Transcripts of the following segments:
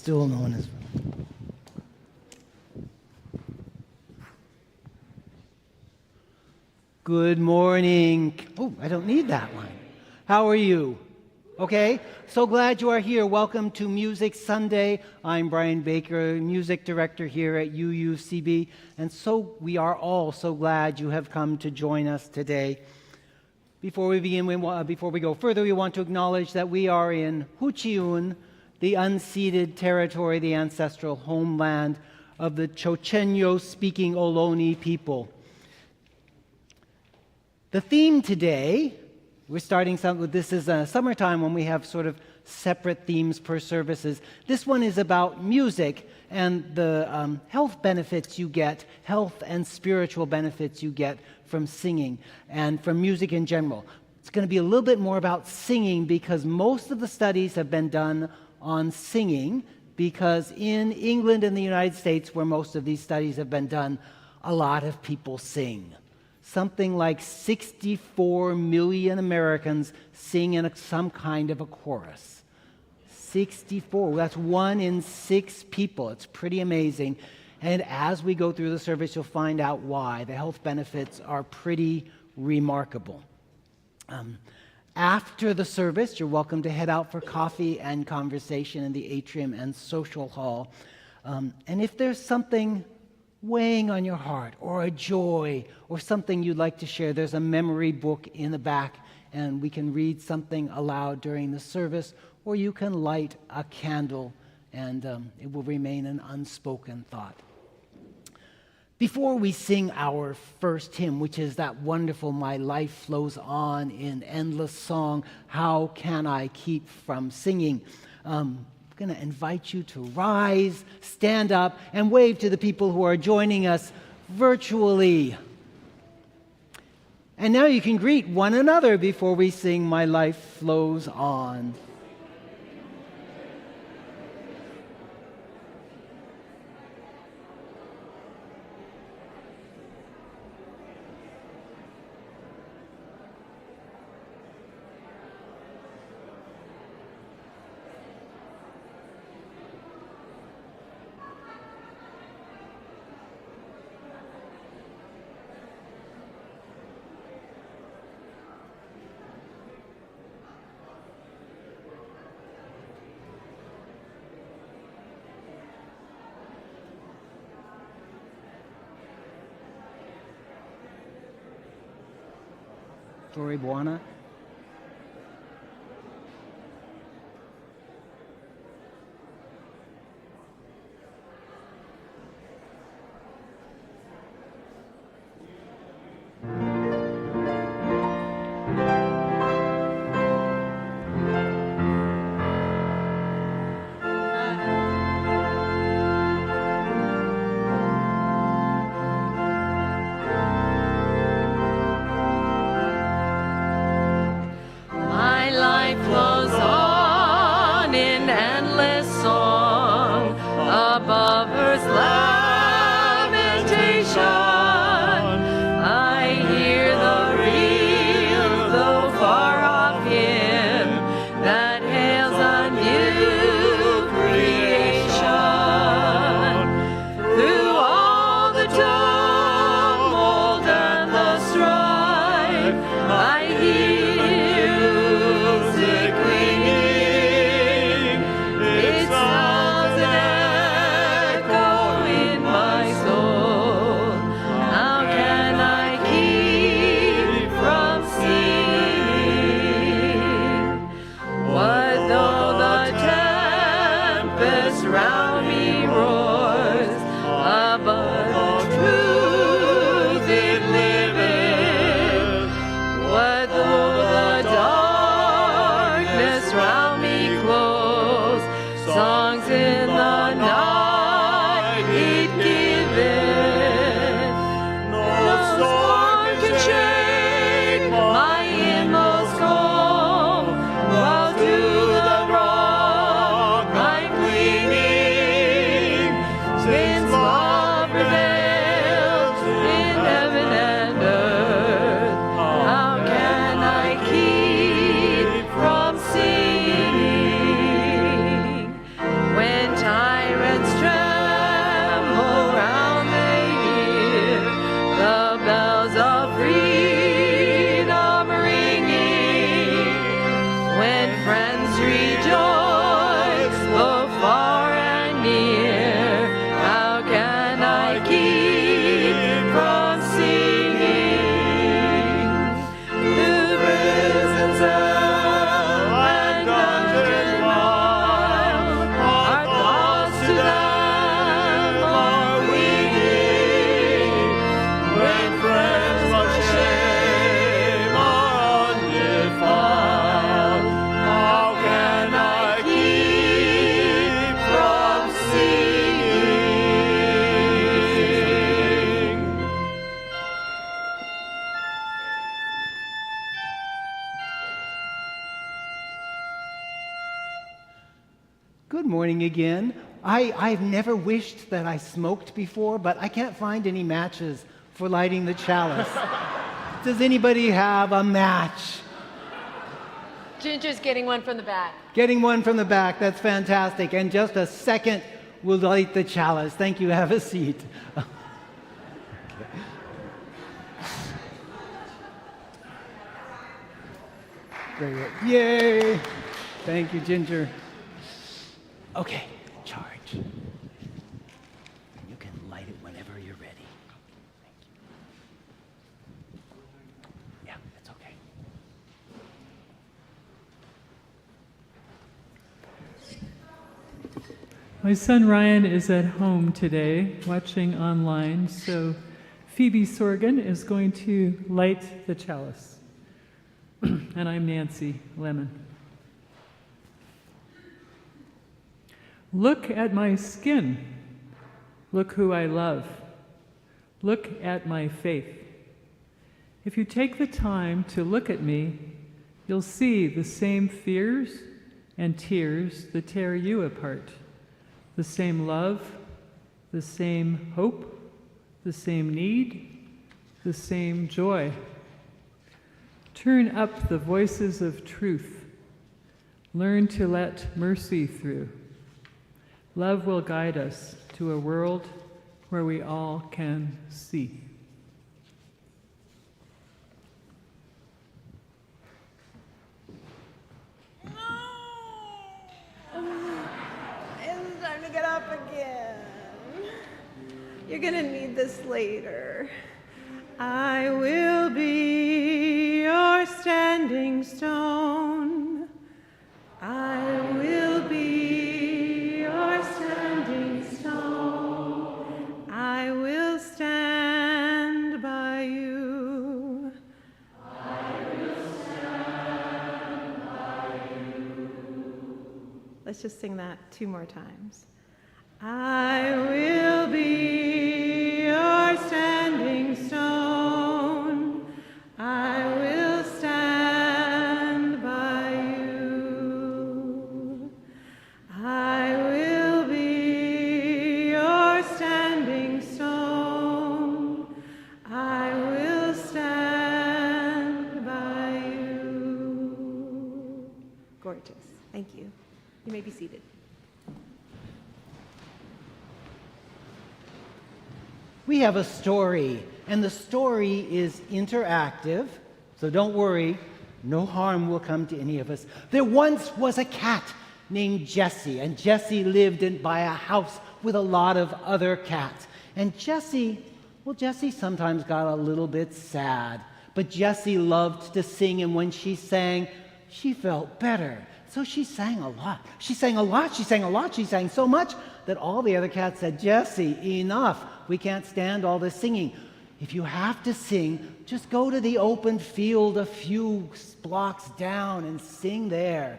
still known as... Good morning. Oh, I don't need that one. How are you? Okay, so glad you are here. Welcome to Music Sunday. I'm Bryan Baker, music director here at UUCB, and so we are all so glad you have come to join us today. Before we begin, before we go further, we want to acknowledge that we are in Huchiun, the unceded territory, the ancestral homeland of the Chochenyo-speaking Ohlone people. The theme today, we're starting this is a summertime when we have sort of separate themes per services. This one is about music and the health benefits you get, health and spiritual benefits you get from singing and from music in general. It's going to be a little bit more about singing because most of the studies have been done on singing, because in England and the United States, where most of these studies have been done, a lot of people sing. Something like 64 million Americans sing in some kind of a chorus. 64, that's 1 in 6 people. It's pretty amazing. And as we go through the service, you'll find out why. The health benefits are pretty remarkable. After the service, you're welcome to head out for coffee and conversation in the atrium and social hall. And if there's something weighing on your heart, or a joy, or something you'd like to share, there's a memory book in the back, and we can read something aloud during the service, or you can light a candle, and it will remain an unspoken thought. Before we sing our first hymn, which is that wonderful "My Life Flows On in Endless Song, How Can I Keep From Singing?" I'm going to invite you to rise, stand up, and wave to the people who are joining us virtually. And now you can greet one another before we sing "My Life Flows On." Glory Buona. Good morning again. I've never wished that I smoked before, but I can't find any matches for lighting the chalice. Does anybody have a match? Ginger's getting one from the back. Getting one from the back, that's fantastic. And just a second, we'll light the chalice. Thank you, have a seat. Very good. Yay! Thank you, Ginger. Okay, charge. You can light it whenever you're ready. Thank you. Yeah, it's okay. My son Ryan is at home today, watching online, so Phoebe Sorgan is going to light the chalice. And I'm Nancy Lemon. Look at my skin. Look who I love. Look at my faith. If you take the time to look at me, you'll see the same fears and tears that tear you apart. The same love, the same hope, the same need, the same joy. Turn up the voices of truth. Learn to let mercy through. Love will guide us to a world where we all can see. It's time to get up again. You're gonna need this later. I will be your standing stone. I will be your standing stone. I will stand by you. I will stand by you. Let's just sing that 2 more times. I will be your standing stone. I will stand by you. I will be your standing stone. I will stand by you. Gorgeous. Thank you. You may be seated. We have a story, and the story is interactive, so don't worry, no harm will come to any of us. There once was a cat named Jessie, and Jessie lived by a house with a lot of other cats. And Jessie sometimes got a little bit sad, but Jessie loved to sing, and when she sang, she felt better. So she sang a lot. She sang a lot, she sang a lot, she sang so much that all the other cats said, Jessie, enough. We can't stand all this singing. If you have to sing, just go to the open field a few blocks down and sing there.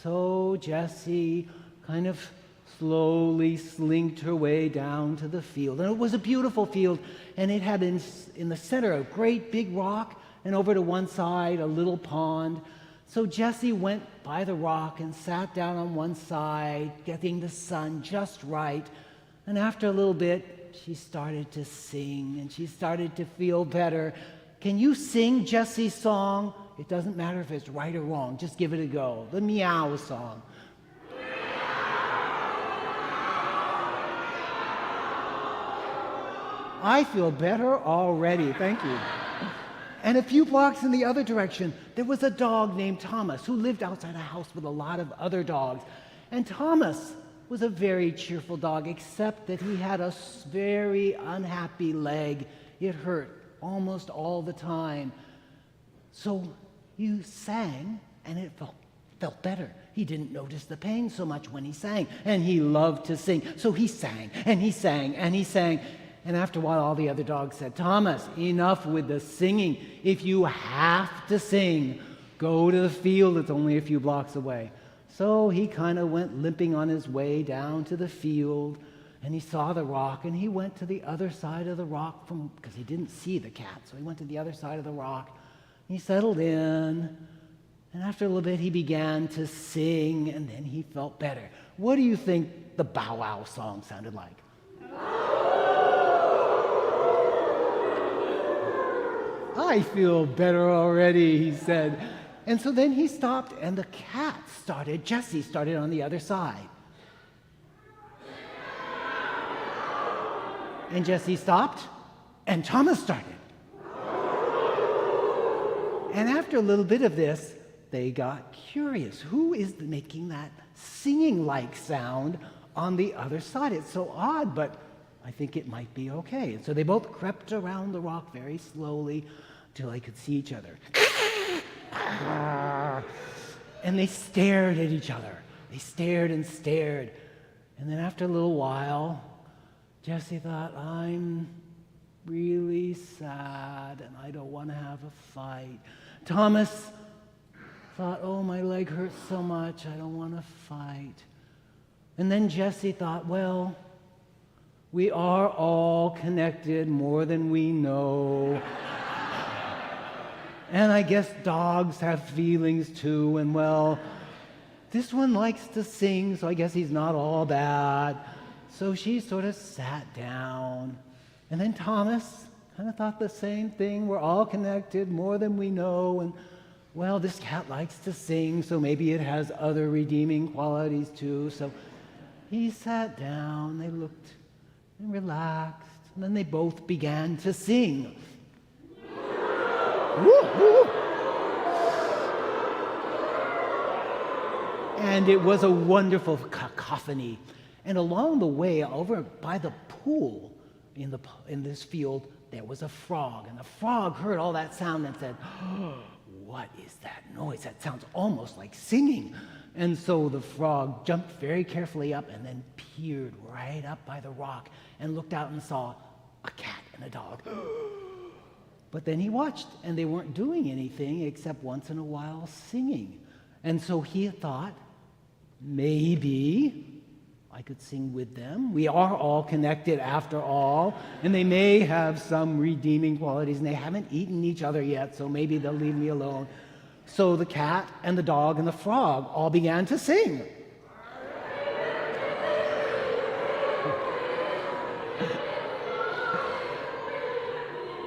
So Jessie kind of slowly slinked her way down to the field. And it was a beautiful field, and it had in the center a great big rock, and over to one side a little pond. So Jessie went by the rock and sat down on one side, getting the sun just right. And after a little bit, she started to sing, and she started to feel better. Can you sing Jessie's song? It doesn't matter if it's right or wrong. Just give it a go. The meow song. I feel better already. Thank you. And a few blocks in the other direction, there was a dog named Thomas who lived outside a house with a lot of other dogs. And Thomas was a very cheerful dog, except that he had a very unhappy leg. It hurt almost all the time. So you sang, and it felt better. He didn't notice the pain so much when he sang, and he loved to sing. So he sang, and he sang, and he sang. And after a while, all the other dogs said, Thomas, enough with the singing. If you have to sing, go to the field. It's only a few blocks away. So he kind of went limping on his way down to the field, and he saw the rock, and he went to the other side of the rock because he didn't see the cat. So he went to the other side of the rock. He settled in, And after a little bit, he began to sing, and then he felt better. What do you think the Bow Wow song sounded like? I feel better already, he said. And so then he stopped, and the cat started, Jessie started on the other side. And Jessie stopped, and Thomas started. And after a little bit of this, they got curious. Who is making that singing-like sound on the other side? It's so odd, but I think it might be okay. And so they both crept around the rock very slowly till they could see each other. And they stared at each other. They stared and stared. And then after a little while, Jessie thought, I'm really sad and I don't want to have a fight. Thomas thought, oh, my leg hurts so much, I don't want to fight. And then Jessie thought, well, we are all connected more than we know. And I guess dogs have feelings too, and well, this one likes to sing, so I guess he's not all bad. So she sort of sat down. And then Thomas kind of thought the same thing. We're all connected more than we know, and well, this cat likes to sing, so maybe it has other redeeming qualities too. So he sat down, they looked and relaxed, and then they both began to sing. Woo-hoo. And it was a wonderful cacophony. And along the way, over by the pool in this field, there was a frog. And the frog heard all that sound and said, oh, what is that noise? That sounds almost like singing. And so the frog jumped very carefully up and then peered right up by the rock and looked out and saw a cat and a dog. But then he watched, and they weren't doing anything except once in a while singing. And so he thought, maybe I could sing with them. We are all connected after all, and they may have some redeeming qualities, and they haven't eaten each other yet, so maybe they'll leave me alone. So the cat and the dog and the frog all began to sing.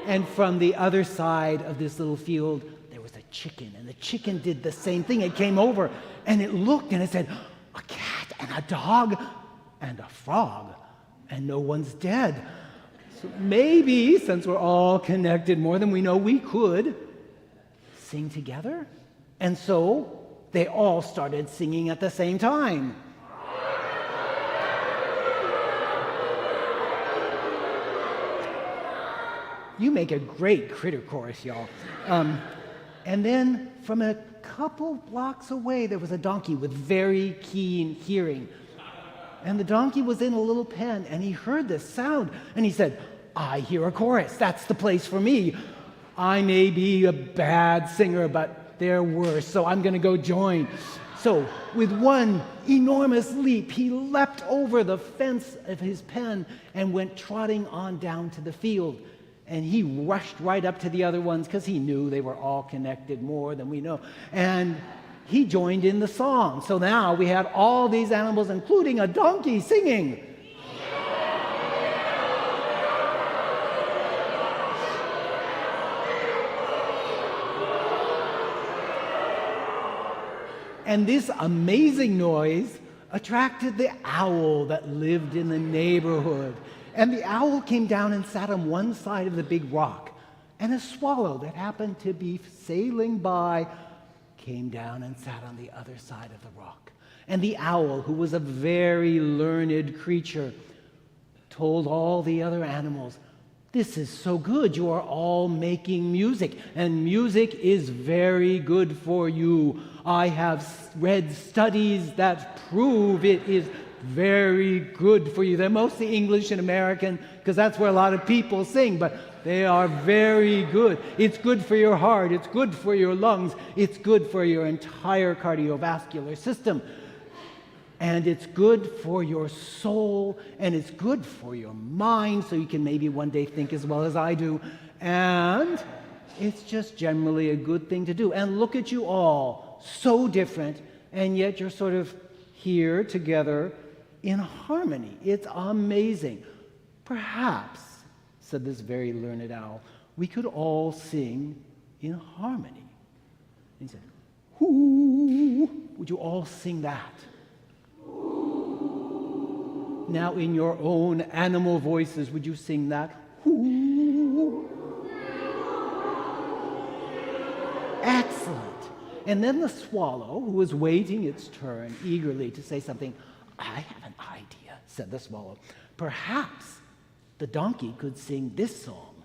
And from the other side of this little field, there was a chicken, and the chicken did the same thing. It came over, and it looked, and it said, a cat and a dog and a frog, and no one's dead. So maybe, since we're all connected more than we know, we could sing together. And so they all started singing at the same time. You make a great critter chorus, y'all. And then from a couple blocks away, there was a donkey with very keen hearing. And the donkey was in a little pen, and he heard this sound, and he said, I hear a chorus. That's the place for me. I may be a bad singer, but they're worse, so I'm going to go join. So with one enormous leap, he leapt over the fence of his pen and went trotting on down to the field. And he rushed right up to the other ones because he knew they were all connected more than we know. And he joined in the song. So now we had all these animals, including a donkey, singing. And this amazing noise attracted the owl that lived in the neighborhood. And the owl came down and sat on one side of the big rock. And a swallow that happened to be sailing by came down and sat on the other side of the rock. And the owl, who was a very learned creature, told all the other animals, this is so good. You are all making music, and music is very good for you. I have read studies that prove it is very good for you. They're mostly English and American because that's where a lot of people sing, but they are very good. It's good for your heart. It's good for your lungs. It's good for your entire cardiovascular system. And it's good for your soul, and it's good for your mind, so you can maybe one day think as well as I do. And it's just generally a good thing to do. And look at you all, so different, and yet you're sort of here together in harmony. It's amazing. Perhaps, said this very learned owl, we could all sing in harmony. And he said, "Hoo!" Would you all sing that? Now, in your own animal voices, would you sing that? Hoo! Excellent. And then the swallow, who was waiting its turn eagerly to say something, "I have an idea," said the swallow. "Perhaps the donkey could sing this song."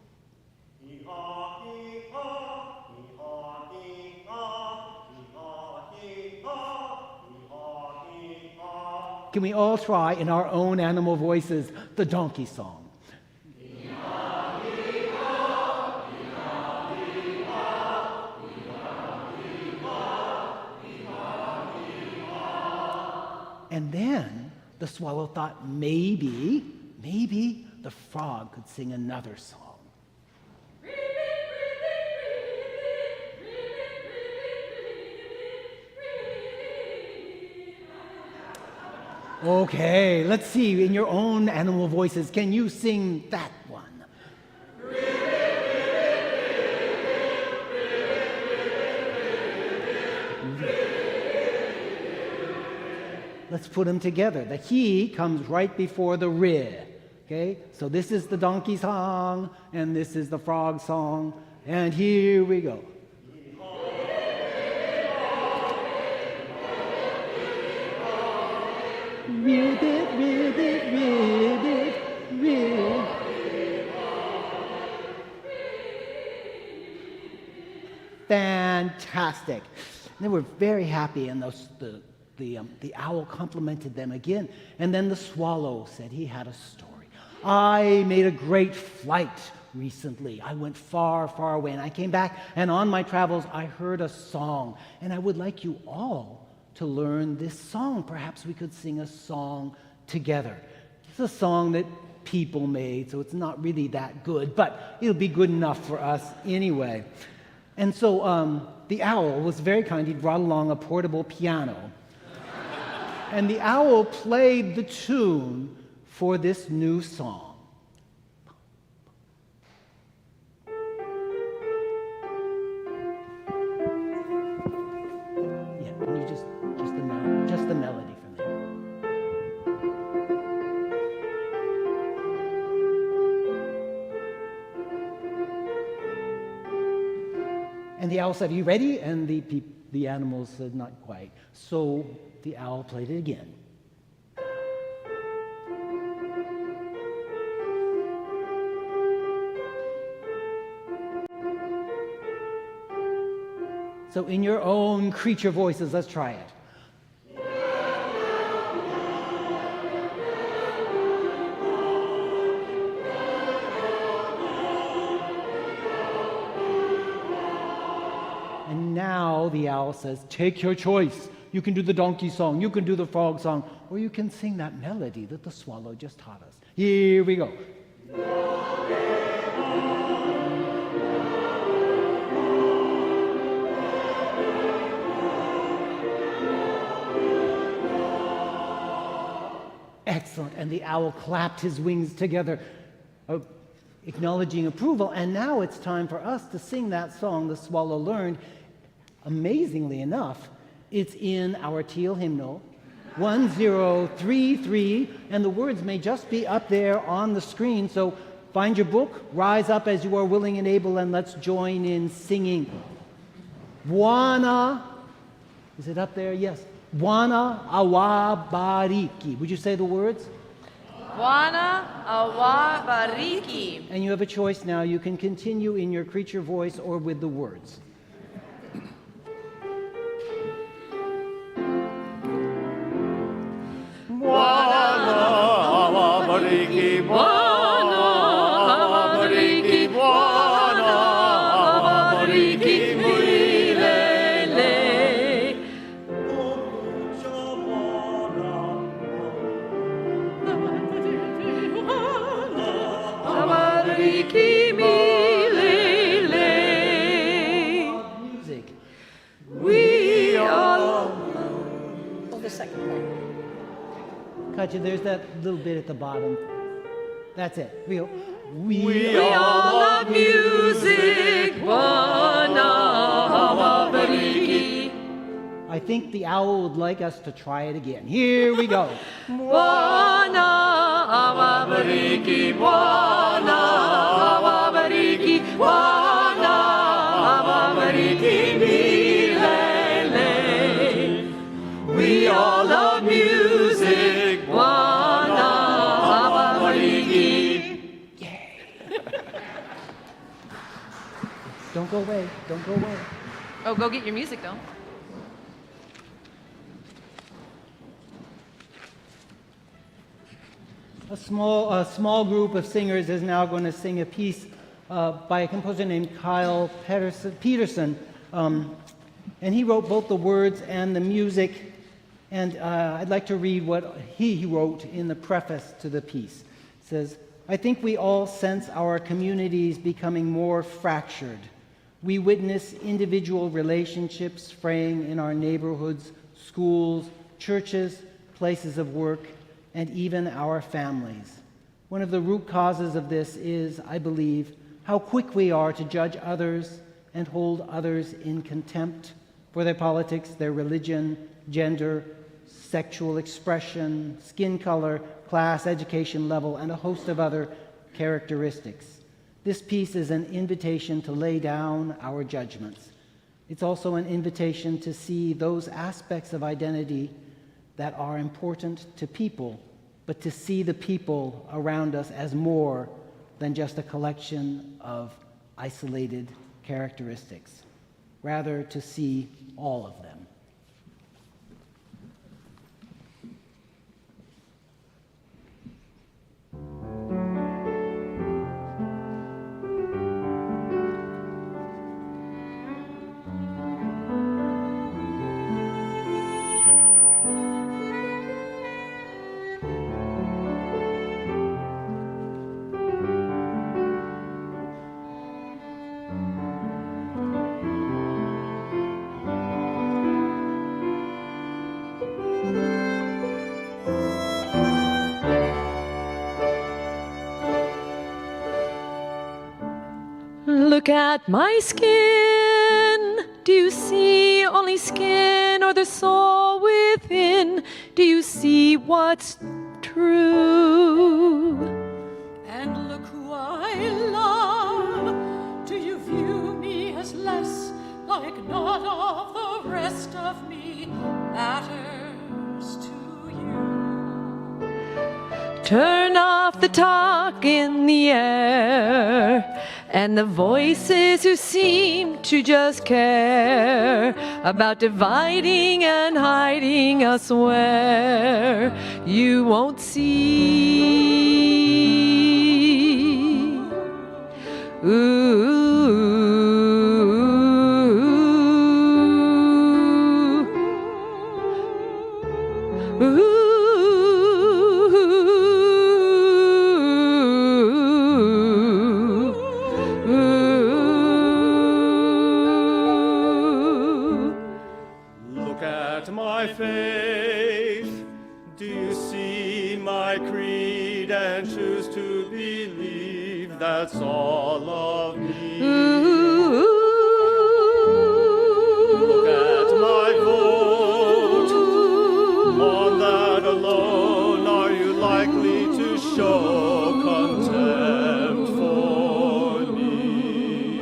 Can we all try in our own animal voices the donkey song? And then the swallow thought maybe the frog could sing another song. Okay, let's see, in your own animal voices, can you sing that one? Let's put them together. The he comes right before the ri. Okay, so this is the donkey song, and this is the frog song, and here we go. Ribbit, ribbit, ribbit, ribbit. Fantastic. They were very happy, and the owl complimented them again. And then the swallow said he had a story. "I made a great flight recently. I went far, far away, and I came back, and on my travels I heard a song, and I would like you all to learn this song. Perhaps we could sing a song together." It's a song that people made, so it's not really that good, but it'll be good enough for us anyway. And so the owl was very kind. He brought along a portable piano. And the owl played the tune for this new song. Yeah, can you just the melody from there. And the owl said, "Are you ready?" And the animals said, "Not quite." So the owl played it again. So in your own creature voices, let's try it. And now the owl says, "Take your choice. You can do the donkey song, you can do the frog song, or you can sing that melody that the swallow just taught us." Here we go. Excellent. And the owl clapped his wings together, acknowledging approval. And now it's time for us to sing that song the swallow learned. Amazingly enough, it's in our teal hymnal, 1033, and the words may just be up there on the screen. So find your book, rise up as you are willing and able, and let's join in singing. Bwana, is it up there? Yes. Bwana awabariki. Would you say the words? Bwana awabariki. And you have a choice now. You can continue in your creature voice or with the words. Bwana awabariki, Bwana awabariki, Bwana awabariki milele. Awabariki milele. got you. There's that little bit at the bottom. That's it. We all love music. I think the owl would like us to try it again. Here we go. We all love music. Don't go away. Don't go away. Oh, go get your music, though. A small group of singers is now going to sing a piece by a composer named Kyle Peterson. And he wrote both the words and the music. And I'd like to read what he wrote in the preface to the piece. It says, I think we all sense our communities becoming more fractured. We witness individual relationships fraying in our neighborhoods, schools, churches, places of work, and even our families. One of the root causes of this is, I believe, how quick we are to judge others and hold others in contempt for their politics, their religion, gender, sexual expression, skin color, class, education level, and a host of other characteristics. This piece is an invitation to lay down our judgments. It's also an invitation to see those aspects of identity that are important to people, but to see the people around us as more than just a collection of isolated characteristics, rather to see all of them. Look at my skin. Do you see only skin or the soul within? Do you see what's true? And look who I love. Do you view me as less like none of the rest of me matters to you? Turn off the talk in the air and the voices who seem to just care about dividing and hiding us where you won't see. Ooh. Ooh. That's all of me. Ooh. Look at my vote. On that alone, are you likely to show contempt for me?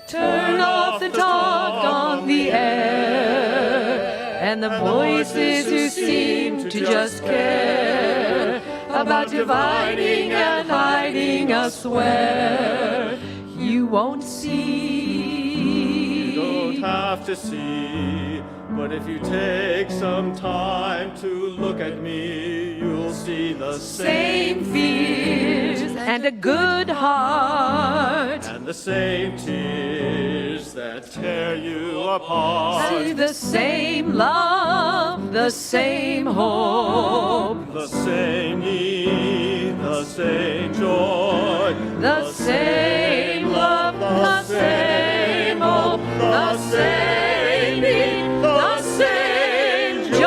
Turn off the talk on the air and the voices who seem to just care about dividing and hiding us where you won't see. You don't have to see, but if you take some time to look at me, you'll see the Same fears and a good heart, and the same tears that tear you apart. see the same love, the same hope, The same need, the same joy, the same love, the same hope, the same need, the same joy.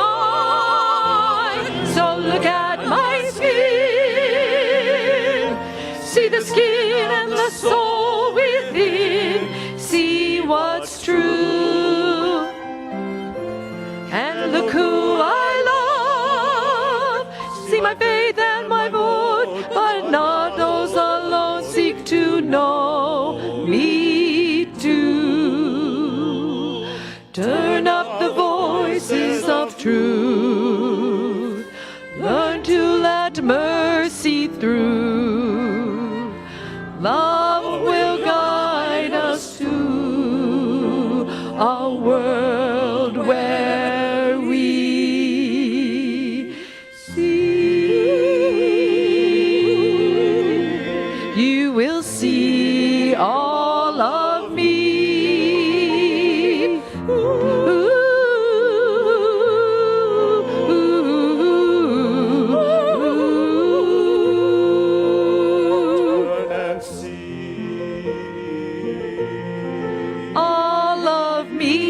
So look at truth. Learn to let mercy through. Love will guide us to a world where we see. You will see all of me. Turn and see. All of me.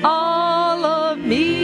All of me.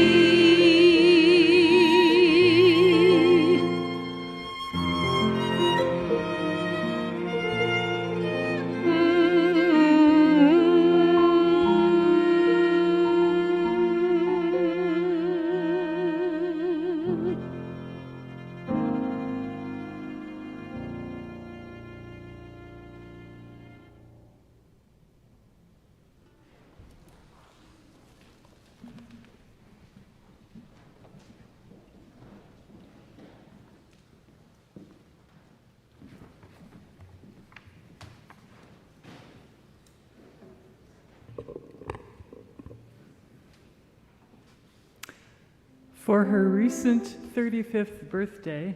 For her recent 35th birthday,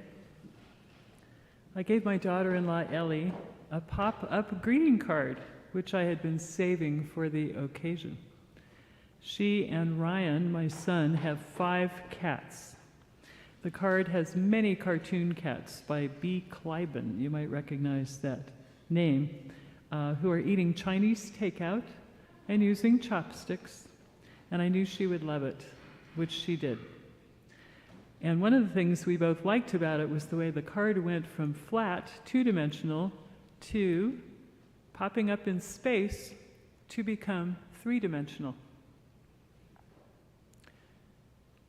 I gave my daughter-in-law Ellie a pop-up greeting card, which I had been saving for the occasion. She and Ryan, my son, have 5 cats. The card has many cartoon cats by B. Kleiben, you might recognize that name, who are eating Chinese takeout and using chopsticks, and I knew she would love it, which she did. And one of the things we both liked about it was the way the card went from flat, 2-dimensional, to popping up in space to become 3-dimensional.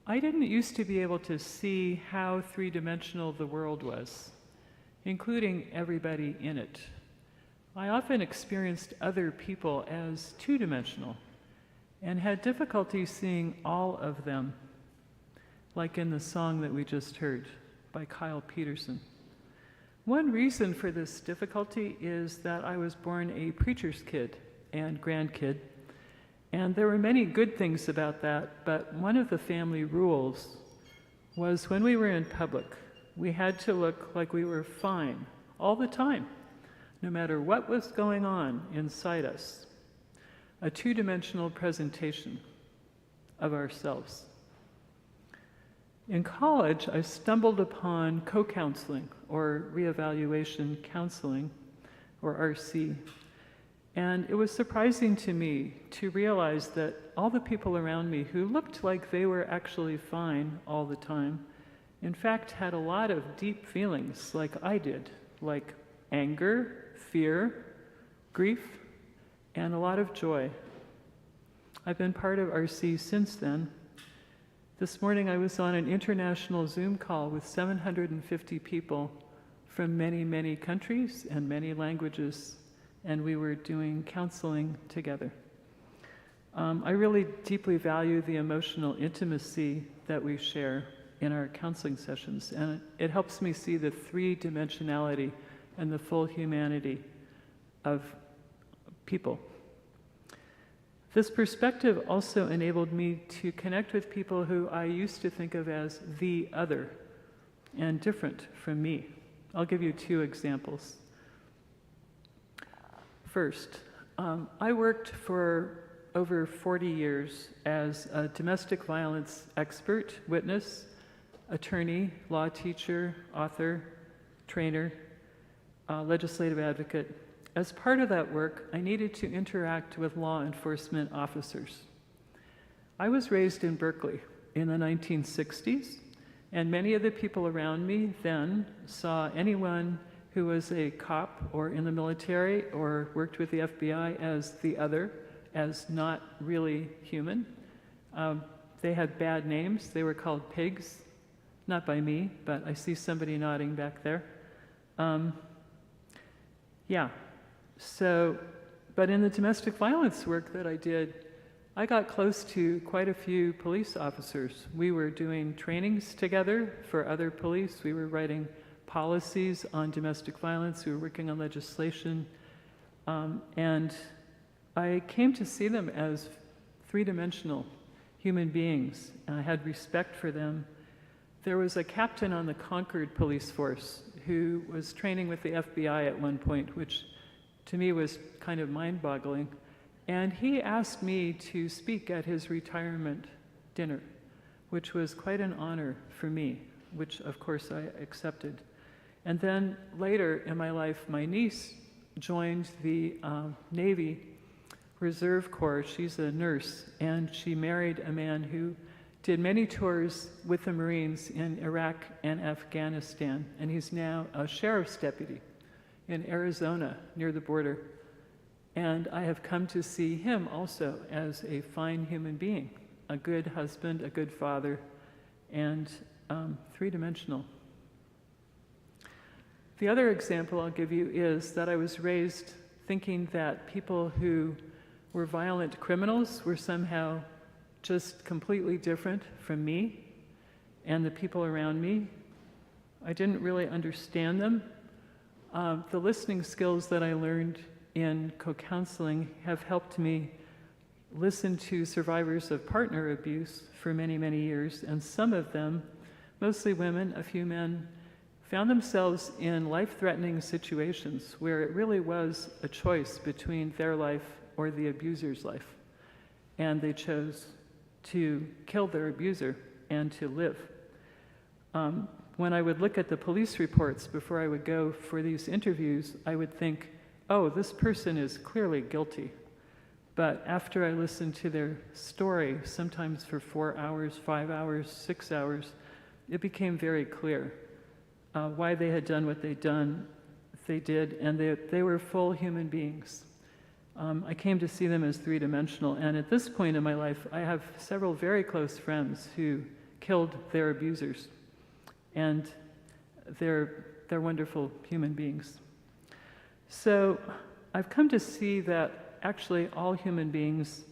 I didn't used to be able to see how 3-dimensional the world was, including everybody in it. I often experienced other people as 2-dimensional and had difficulty seeing all of them, like in the song that we just heard by Kyle Peterson. One reason for this difficulty is that I was born a preacher's kid and grandkid, and there were many good things about that, but one of the family rules was when we were in public, we had to look like we were fine all the time, no matter what was going on inside us. A 2-dimensional presentation of ourselves. In college, I stumbled upon co-counseling, or reevaluation counseling, or RC. And it was surprising to me to realize that all the people around me who looked like they were actually fine all the time, in fact, had a lot of deep feelings like I did, like anger, fear, grief, and a lot of joy. I've been part of RC since then. This morning I was on an international Zoom call with 750 people from many, many countries and many languages, and we were doing counseling together. I really deeply value the emotional intimacy that we share in our counseling sessions, and it helps me see the 3-dimensionality and the full humanity of people. This perspective also enabled me to connect with people who I used to think of as the other and different from me. I'll give you 2 examples. First, I worked for over 40 years as a domestic violence expert, witness, attorney, law teacher, author, trainer, legislative advocate. As part of that work, I needed to interact with law enforcement officers. I was raised in Berkeley in the 1960s, and many of the people around me then saw anyone who was a cop or in the military or worked with the FBI as the other, as not really human. They had bad names. They were called pigs. Not by me, but I see somebody nodding back there. But in the domestic violence work that I did, I got close to quite a few police officers. We were doing trainings together for other police. We were writing policies on domestic violence. We were working on legislation. And I came to see them as three-dimensional human beings. And I had respect for them. There was a captain on the Concord police force who was training with the FBI at one point, which to me was kind of mind-boggling. And he asked me to speak at his retirement dinner, which was quite an honor for me, which of course I accepted. And then later in my life, my niece joined the Navy Reserve Corps. She's a nurse, and she married a man who did many tours with the Marines in Iraq and Afghanistan, and he's now a sheriff's deputy in Arizona near the border. And I have come to see him also as a fine human being, a good husband, a good father, and three-dimensional. The other example I'll give you is that I was raised thinking that people who were violent criminals were somehow just completely different from me and the people around me. I didn't really understand them. The listening skills that I learned in co-counseling have helped me listen to survivors of partner abuse for many, many years, and some of them, mostly women, a few men, found themselves in life-threatening situations where it really was a choice between their life or the abuser's life, and they chose to kill their abuser and to live. When I would look at the police reports before I would go for these interviews, I would think, oh, this person is clearly guilty. But after I listened to their story, sometimes for 4 hours, 5 hours, 6 hours, it became very clear why they had done what they did, and they were full human beings. I came to see them as three-dimensional, and at this point in my life, I have several very close friends who killed their abusers, and they're wonderful human beings. So I've come to see that actually all human beings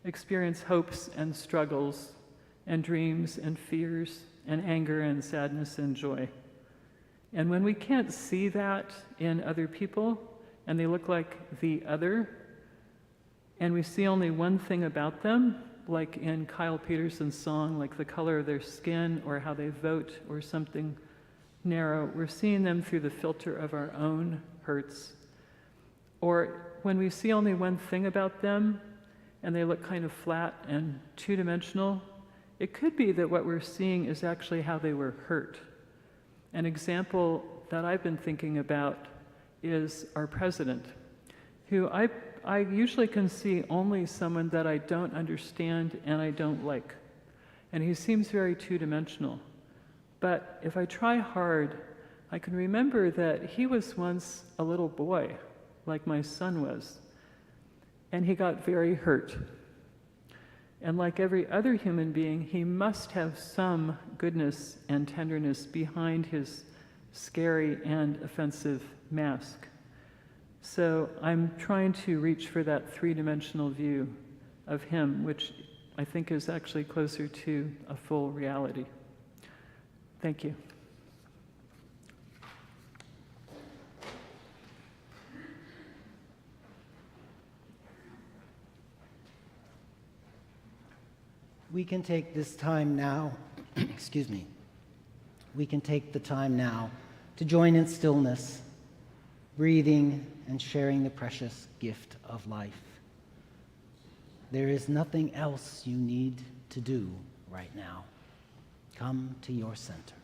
experience hopes and struggles and dreams and fears and anger and sadness and joy. And when we can't see that in other people and they look like the other, and we see only one thing about them, like in Kyle Peterson's song, like the color of their skin or how they vote or something narrow, we're seeing them through the filter of our own hurts. Or when we see only one thing about them and they look kind of flat and two-dimensional, it could be that what we're seeing is actually how they were hurt. An example that I've been thinking about is our president, who I usually can see only someone that I don't understand and I don't like. And he seems very two-dimensional. But if I try hard, I can remember that he was once a little boy, like my son was, and he got very hurt. And like every other human being, he must have some goodness and tenderness behind his scary and offensive mask. So I'm trying to reach for that three-dimensional view of him, which I think is actually closer to a full reality. Thank you. We can take this time now, excuse me, we can take the time now to join in stillness, breathing and sharing the precious gift of life. There is nothing else you need to do right now. Come to your center.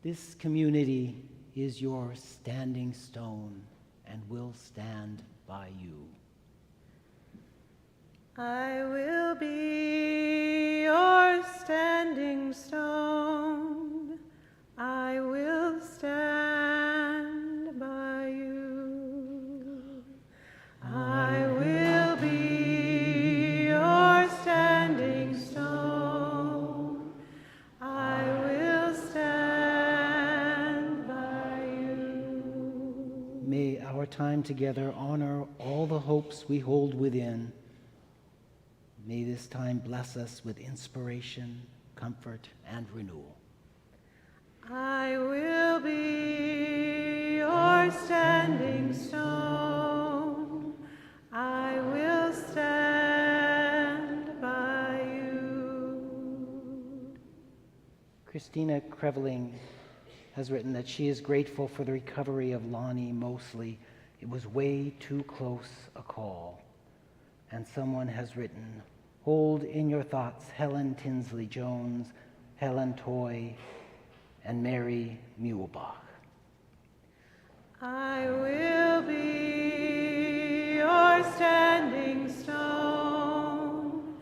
This community is your standing stone and will stand by you. I will be your standing stone. I will stand by you. I will be your standing stone. I will stand by you. May our time together honor all the hopes we hold within. May this time bless us with inspiration, comfort, and renewal. I will be your standing stone. I will stand by you. Christina Kreveling has written that she is grateful for the recovery of Lonnie Mosley. It was way too close a call. And someone has written, hold in your thoughts Helen Tinsley Jones, Helen Toy, and Mary Muehlbach. I will be your standing stone.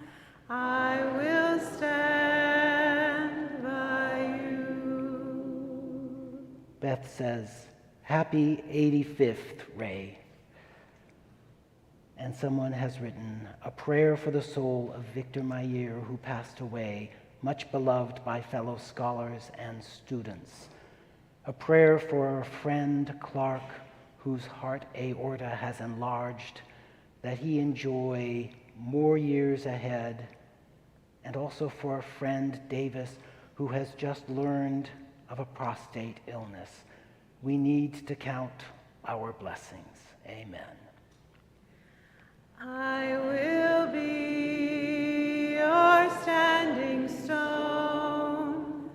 I will stand by you. Beth says, happy 85th, Ray. And someone has written, a prayer for the soul of Victor Mayer, who passed away, much beloved by fellow scholars and students. A prayer for a friend, Clark, whose heart aorta has enlarged, that he enjoy more years ahead. And also for a friend, Davis, who has just learned of a prostate illness. We need to count our blessings. Amen. I will be your standing stone.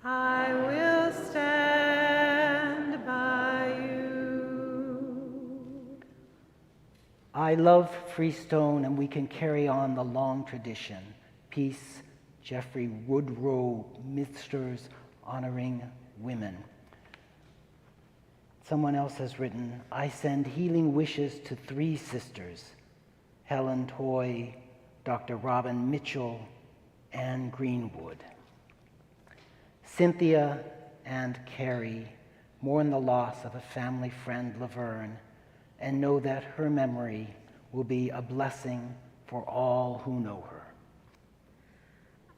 I will stand by you. I love Freestone, and we can carry on the long tradition. Peace, Jeffrey Woodrow Misters, honoring women. Someone else has written, I send healing wishes to 3 sisters, Helen Toy, Dr. Robin Mitchell, Anne Greenwood. Cynthia and Carrie mourn the loss of a family friend, Laverne, and know that her memory will be a blessing for all who know her.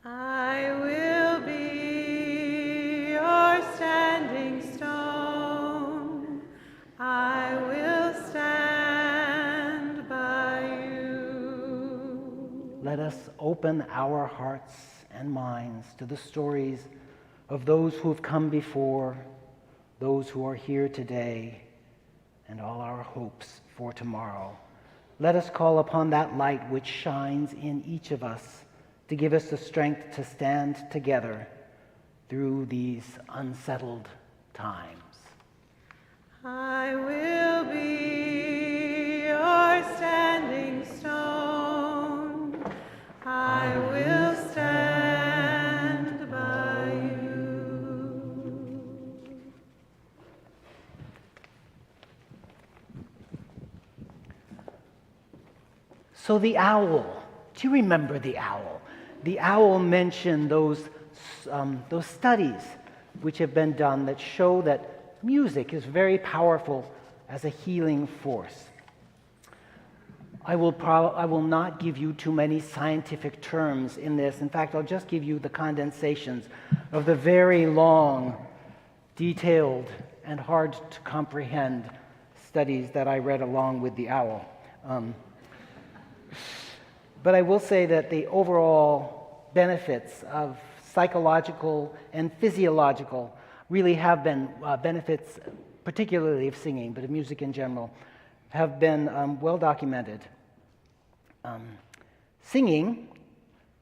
I will be your standing stone. I will stand by you. Let us open our hearts and minds to the stories of those who have come before, those who are here today, and all our hopes for tomorrow. Let us call upon that light which shines in each of us to give us the strength to stand together through these unsettled times. I will be your standing stone. I will stand by you. So the owl, do you remember the owl? The owl mentioned those studies which have been done that show that music is very powerful as a healing force. I will not give you too many scientific terms in this. In fact, I'll just give you the condensations of the very long, detailed, and hard to comprehend studies that I read along with the owl. But I will say that the overall benefits of psychological and physiological really have been benefits, particularly of singing, but of music in general, have been well documented. Singing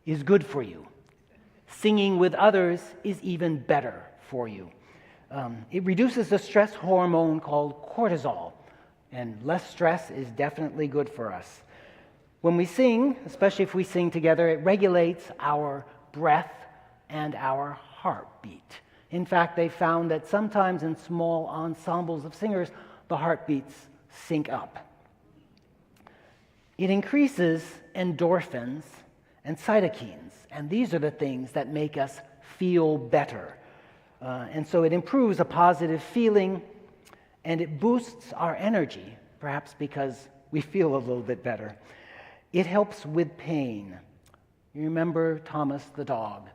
is good for you. Singing with others is even better for you. It reduces the stress hormone called cortisol, and less stress is definitely good for us. When we sing, especially if we sing together, it regulates our breath and our heartbeat. In fact, they found that sometimes in small ensembles of singers, the heartbeats sync up. It increases endorphins and cytokines, and these are the things that make us feel better. And so it improves a positive feeling, and it boosts our energy, perhaps because we feel a little bit better. It helps with pain. You remember Thomas the dog.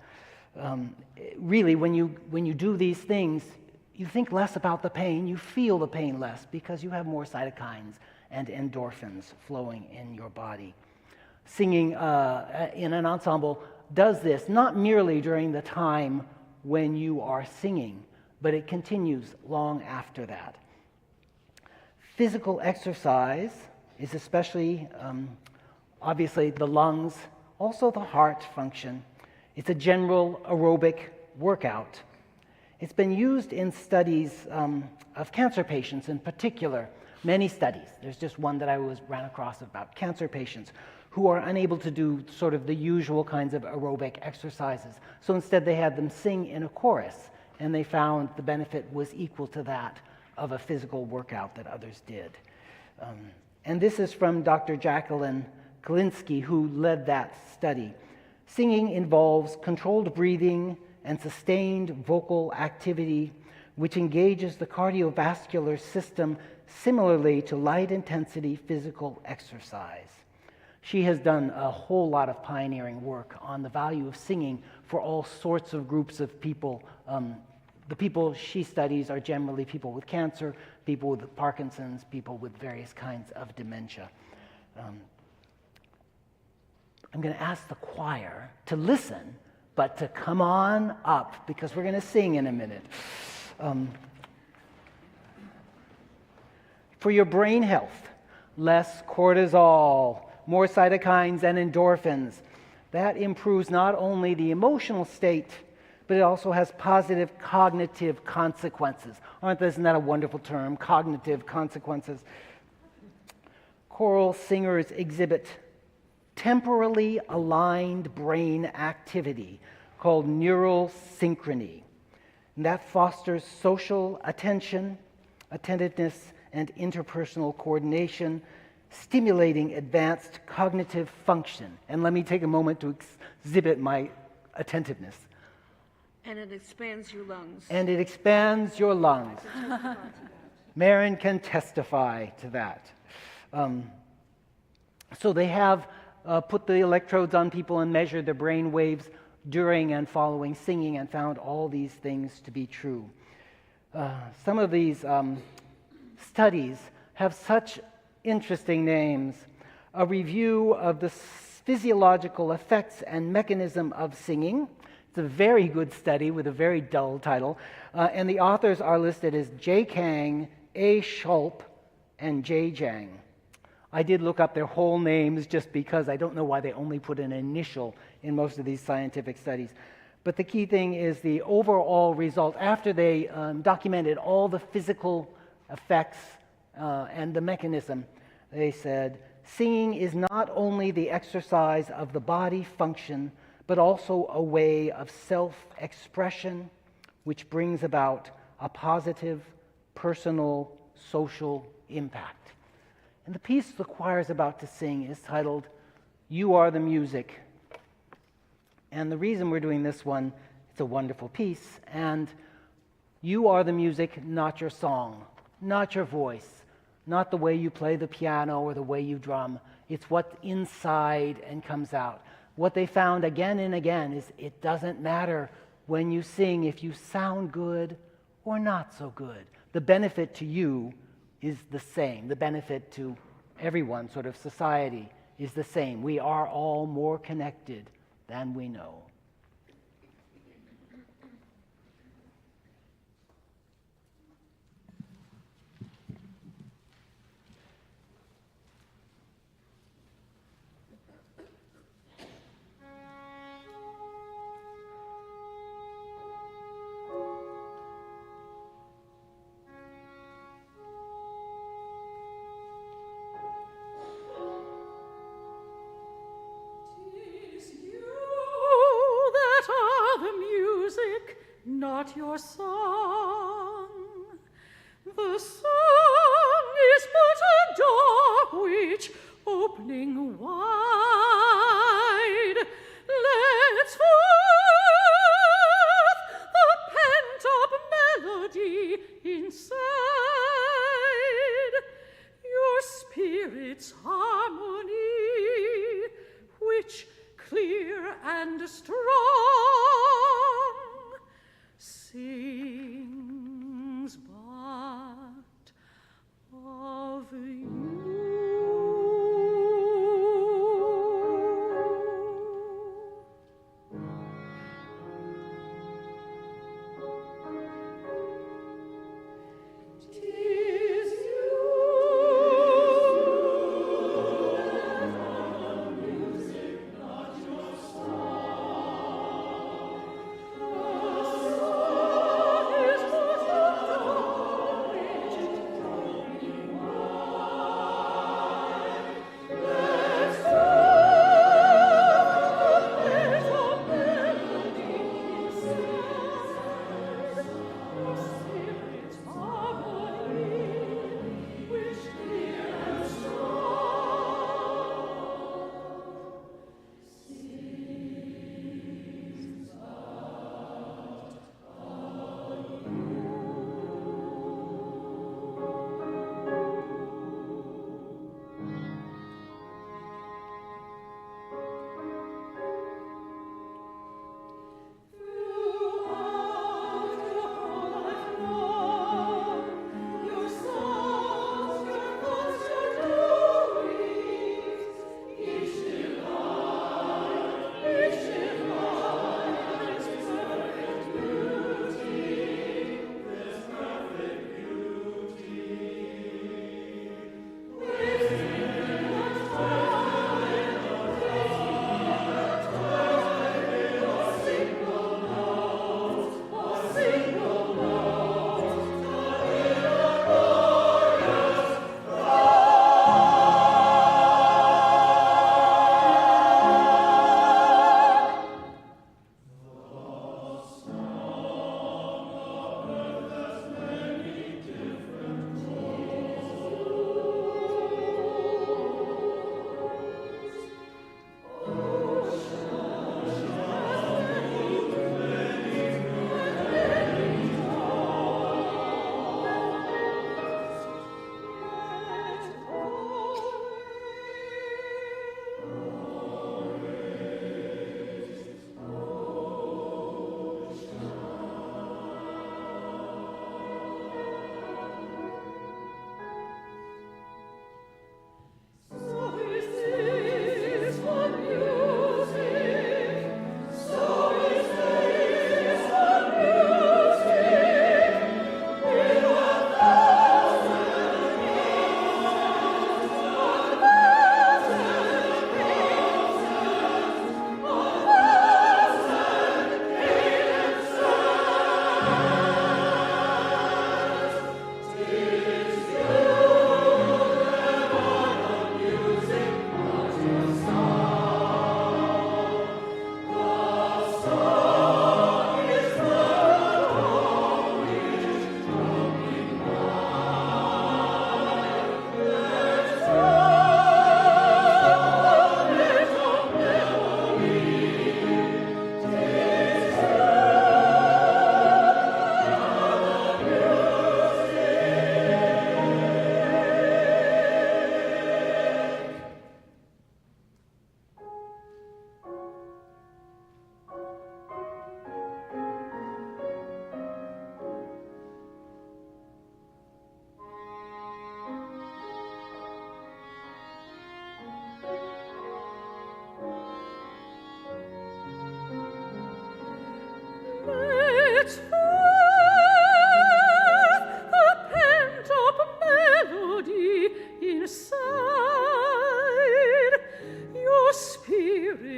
Really, when you do these things, you think less about the pain, you feel the pain less because you have more cytokines and endorphins flowing in your body. Singing in an ensemble does this not merely during the time when you are singing, but it continues long after that. Physical exercise is especially, obviously, the lungs, also the heart function. It's a general aerobic workout. It's been used in studies of cancer patients in particular, many studies. There's just one that I ran across about cancer patients who are unable to do sort of the usual kinds of aerobic exercises. So instead they had them sing in a chorus, and they found the benefit was equal to that of a physical workout that others did. And this is from Dr. Jacqueline Kalinsky, who led that study. Singing involves controlled breathing and sustained vocal activity, which engages the cardiovascular system similarly to light-intensity physical exercise. She has done a whole lot of pioneering work on the value of singing for all sorts of groups of people. The people she studies are generally people with cancer, people with Parkinson's, people with various kinds of dementia. I'm going to ask the choir to listen, but to come on up, because we're going to sing in a minute. For your brain health, less cortisol, more cytokines and endorphins. That improves not only the emotional state, but it also has positive cognitive consequences. Isn't that a wonderful term, cognitive consequences? Choral singers exhibit temporally aligned brain activity called neural synchrony. And that fosters social attention, attentiveness, and interpersonal coordination, stimulating advanced cognitive function. And let me take a moment to exhibit my attentiveness. And it expands your lungs. And it expands your lungs. Marin can testify to that. So they have put the electrodes on people and measured their brain waves during and following singing and found all these things to be true. Some of these studies have such interesting names. A review of the physiological effects and mechanism of singing. It's a very good study with a very dull title. And the authors are listed as J. Kang, A. Schulp, and J. Jang. I did look up their whole names just because I don't know why they only put an initial in most of these scientific studies. But the key thing is the overall result. After they documented all the physical effects and the mechanism, they said, singing is not only the exercise of the body function, but also a way of self-expression, which brings about a positive, personal, social impact. And the piece the choir is about to sing is titled, You Are the Music. And the reason we're doing this one, it's a wonderful piece, and you are the music, not your song, not your voice, not the way you play the piano or the way you drum. It's what's inside and comes out. What they found again and again is it doesn't matter when you sing if you sound good or not so good. The benefit to you is the same. The benefit to everyone, sort of society, is the same. We are all more connected than we know. Tis you about your song. The song is but a door which, opening wide, lets forth the pent-up melody inside, your spirit's harmony, which, clear and strong, sings but of you. Tis you.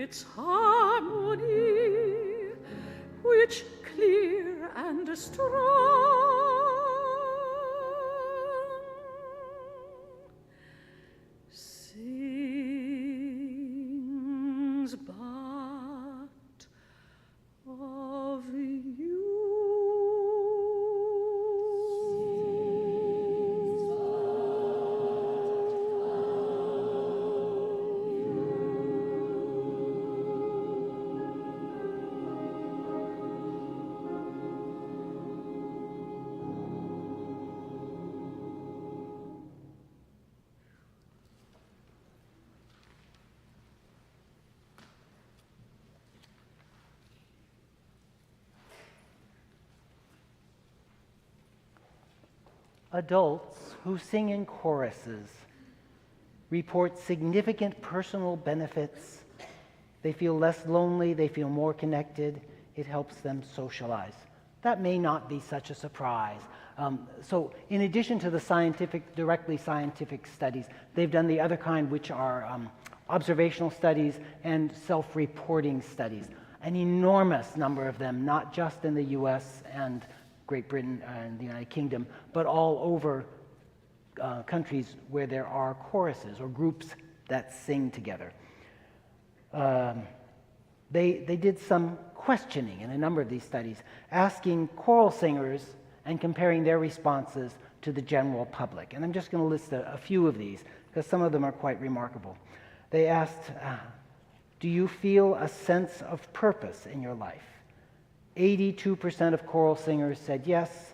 its harmony, which clear and strong sings but of you. Adults who sing in choruses report significant personal benefits. They feel less lonely, they feel more connected, it helps them socialize. That may not be such a surprise. So in addition to the directly scientific studies, they've done the other kind, which are observational studies and self-reporting studies. An enormous number of them, not just in the US and Great Britain and the United Kingdom, but all over countries where there are choruses or groups that sing together. They did some questioning in a number of these studies, asking choral singers and comparing their responses to the general public. And I'm just going to list a few of these, because some of them are quite remarkable. They asked, do you feel a sense of purpose in your life? 82% of choral singers said yes,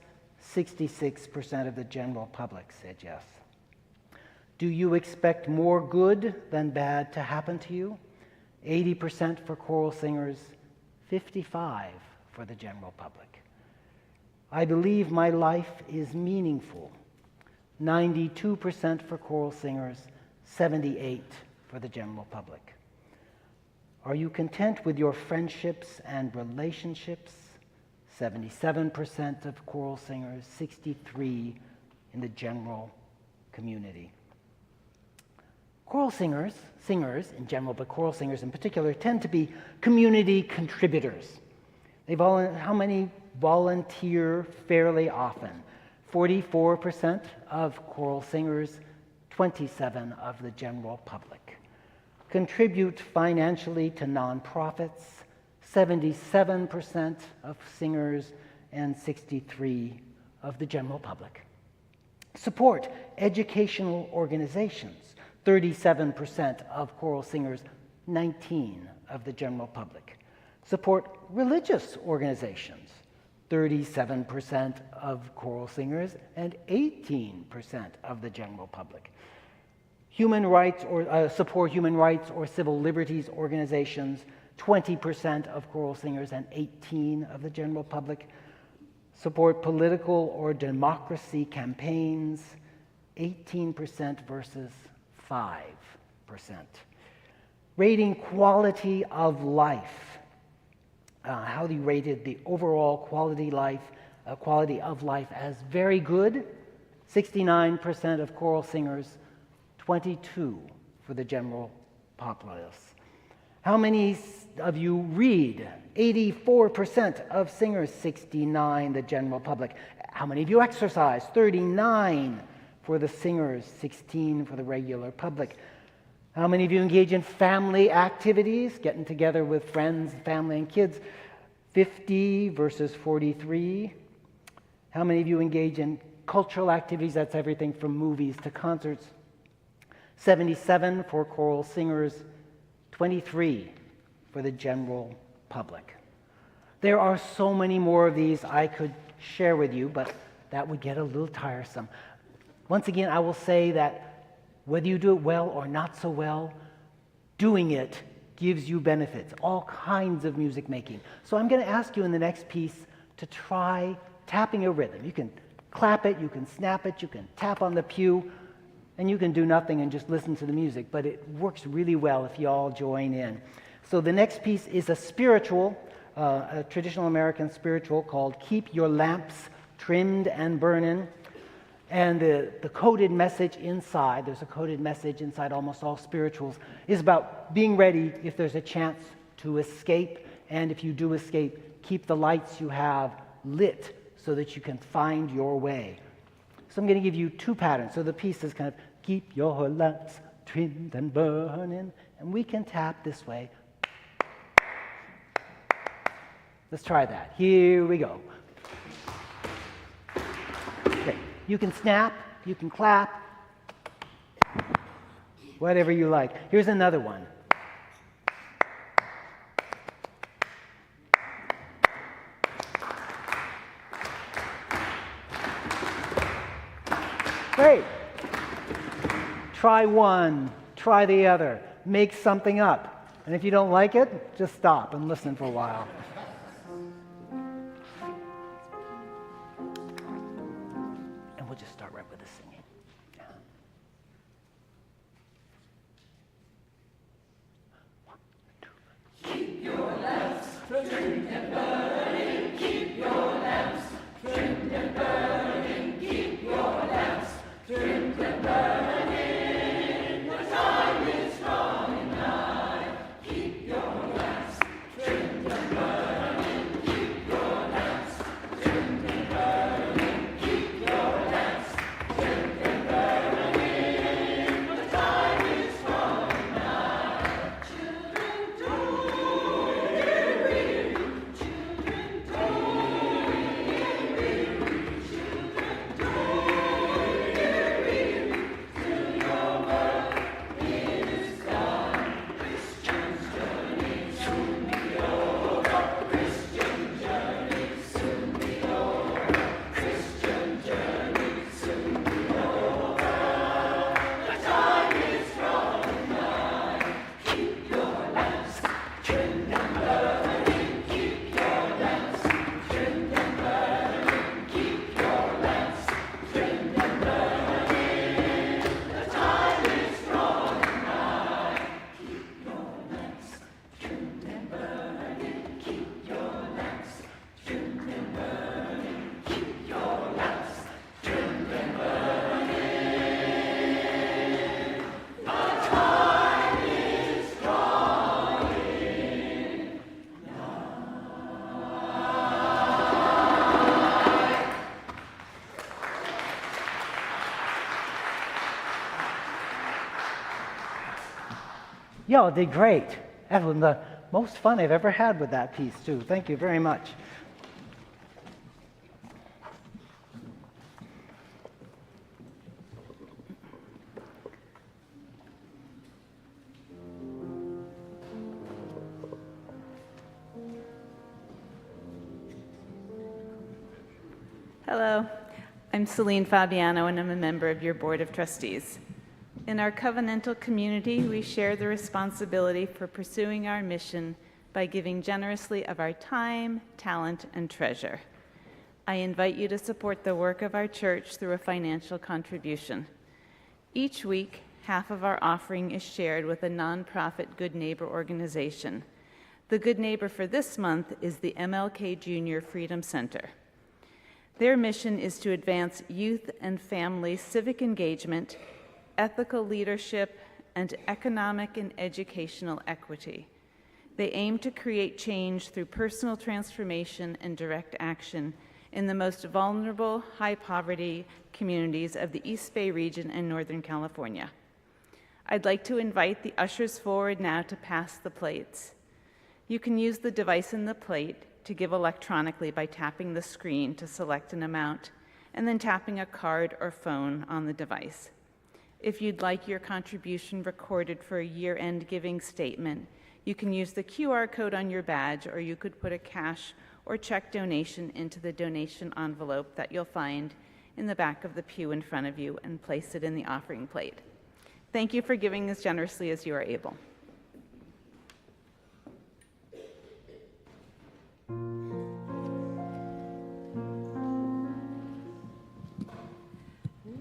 66% of the general public said yes. Do you expect more good than bad to happen to you? 80% for choral singers, 55% for the general public. I believe my life is meaningful. 92% for choral singers, 78% for the general public. Are you content with your friendships and relationships? 77% of choral singers, 63% in the general community. Choral singers in general, but choral singers in particular, tend to be community contributors. How many volunteer fairly often? 44% of choral singers, 27% of the general public. Contribute financially to nonprofits, 77% of singers and 63% of the general public. Support educational organizations, 37% of choral singers, 19% of the general public. Support religious organizations, 37% of choral singers and 18% of the general public. Human rights or support human rights or civil liberties organizations, 20% of choral singers and 18% of the general public. Support political or democracy campaigns, 18% versus 5%. Rating quality of life. How they rated the overall quality of life as very good, 69% of choral singers, 22% for the general populace. How many of you read? 84% of singers, 69% the general public. How many of you exercise? 39% for the singers, 16% for the regular public. How many of you engage in family activities, getting together with friends, family, and kids? 50% versus 43%. How many of you engage in cultural activities? That's everything from movies to concerts. 77% for choral singers, 23% for the general public. There are so many more of these I could share with you, but that would get a little tiresome. Once again, I will say that whether you do it well or not so well, doing it gives you benefits, all kinds of music making. So I'm going to ask you in the next piece to try tapping a rhythm. You can clap it, you can snap it, you can tap on the pew, and you can do nothing and just listen to the music, but it works really well if you all join in. So the next piece is a spiritual, a traditional American spiritual called Keep Your Lamps Trimmed and Burnin'. And the coded message inside, there's a coded message inside almost all spirituals, is about being ready if there's a chance to escape. And if you do escape, keep the lights you have lit so that you can find your way. So I'm going to give you two patterns. So the piece is kind of keep your lamps trimmed and burning. And we can tap this way. Let's try that. Here we go. Okay. You can snap, you can clap, whatever you like. Here's another one. Great. Try one, try the other, make something up. And if you don't like it, just stop and listen for a while. And we'll just start start with the singing. Yeah. Keep your lamps trimmed and burning. Keep your lamps trimmed and burning. Keep your lamps trimmed and burning. The time is drawing nigh. Keep your lamps trimmed and burning. Keep your lamps trimmed and burning. Keep your lamps trimmed and burning. The time is drawing nigh. Children, don't get weary. Children, don't get weary. Children, don't get weary. Till your work is done. Christian's journey soon be over. Christian journey soon be over. Christian journey soon be over. The time is drawing nigh. Keep your lamps trimmed and burning. Keep your lamps trimmed and burning. Keep your lamps trimmed and burning. The time is drawing nigh. Keep your lamps trimmed and burning. Keep your lamps trimmed and burning. Keep your lamps trimmed and burning. The time is drawing. Y'all did great. That was the most fun I've ever had with that piece, too. Thank you very much. Hello, I'm Celine Fabiano, and I'm a member of your Board of Trustees. In our covenantal community, we share the responsibility for pursuing our mission by giving generously of our time, talent, and treasure. I invite you to support the work of our church through a financial contribution. Each week, half of our offering is shared with a nonprofit Good Neighbor organization. The Good Neighbor for this month is the MLK Jr. Freedom Center. Their mission is to advance youth and family civic engagement, ethical leadership, and economic and educational equity. They aim to create change through personal transformation and direct action in the most vulnerable, high-poverty communities of the East Bay region and Northern California. I'd like to invite the ushers forward now to pass the plates. You can use the device in the plate to give electronically by tapping the screen to select an amount, and then tapping a card or phone on the device. If you'd like your contribution recorded for a year-end giving statement, you can use the QR code on your badge, or you could put a cash or check donation into the donation envelope that you'll find in the back of the pew in front of you and place it in the offering plate. Thank you for giving as generously as you are able.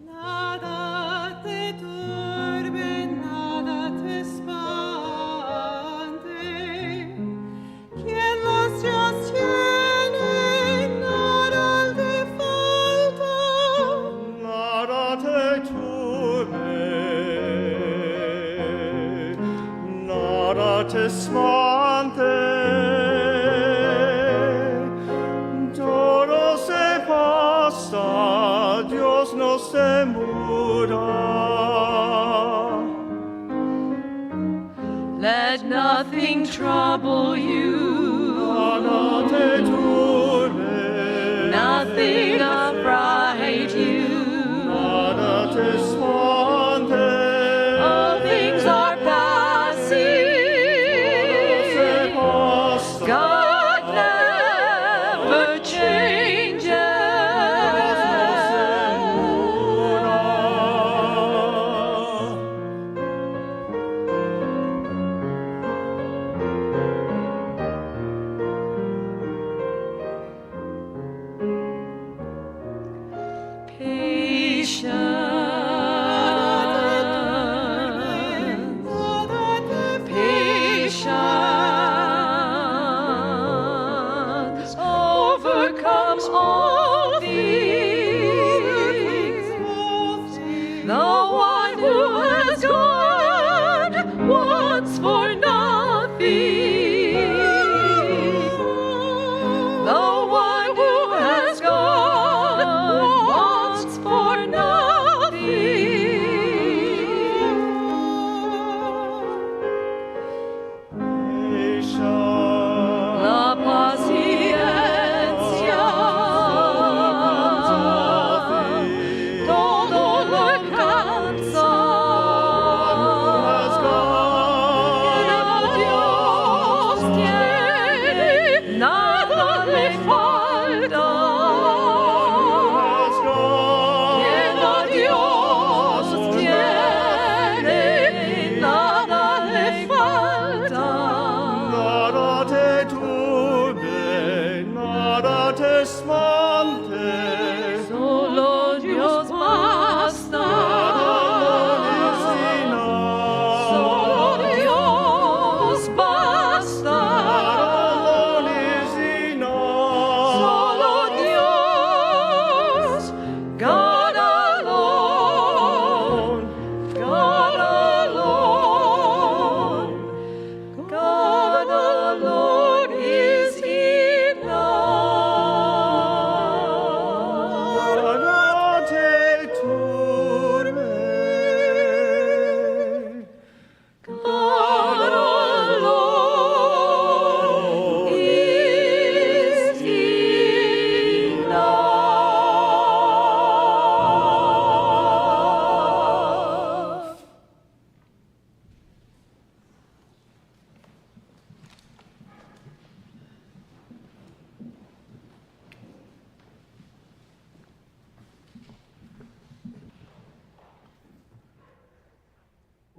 Nada te turbe, nada te espante. Quien los sostiene, nada le falta. Nada te turbe, nada te espante. Todo se pasa, Dios no se muda. Let nothing trouble you, Nada te turbe, nothing affright you. nada te espante. All things are passing. Se pasa, God never changes.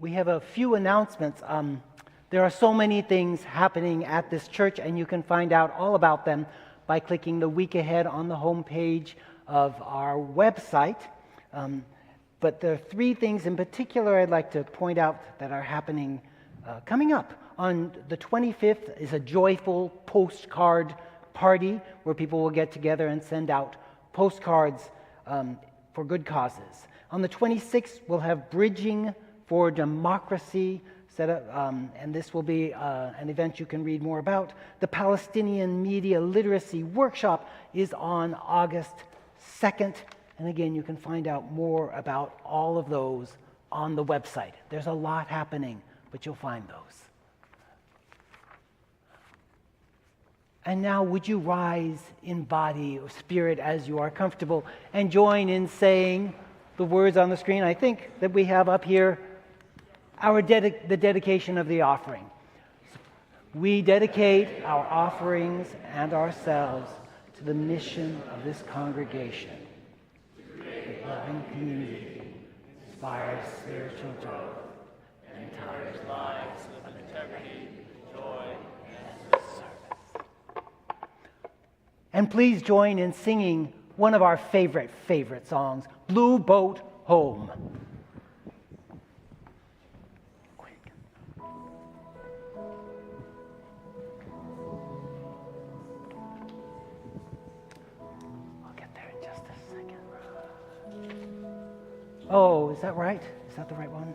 we have a few announcements. There are so many things happening at this church, and you can find out all about them by clicking the week ahead on the home page of our website. But there are three things in particular I'd like to point out that are happening coming up. On the 25th is a joyful postcard party where people will get together and send out postcards for good causes. On the 26th, we'll have Bridging for Democracy set up, and this will be an event you can read more about. The Palestinian Media Literacy Workshop is on August 2nd, and again, you can find out more about all of those on the website. There's a lot happening, but you'll find those. And now, would you rise in body or spirit as you are comfortable and join in saying the words on the screen, I think, that we have up here, the dedication of the offering. We dedicate our offerings and ourselves to the mission of this congregation. The loving community inspires spiritual growth and entire lives of integrity, joy, and service. And please join in singing one of our favorite songs, Blue Boat Home. I'll get there in just a second. Oh, is that right? Is that the right one?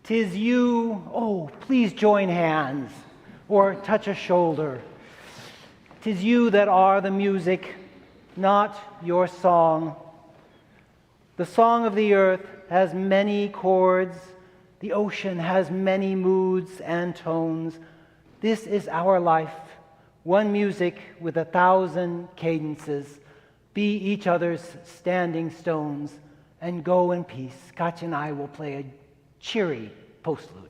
Tis you, oh, please join hands or touch a shoulder. 'Tis you that are the music, not your song. The song of the earth has many chords. The ocean has many moods and tones. This is our life, one music with 1,000 cadences, be each other's standing stones, and go in peace. Katya and I will play a cheery postlude.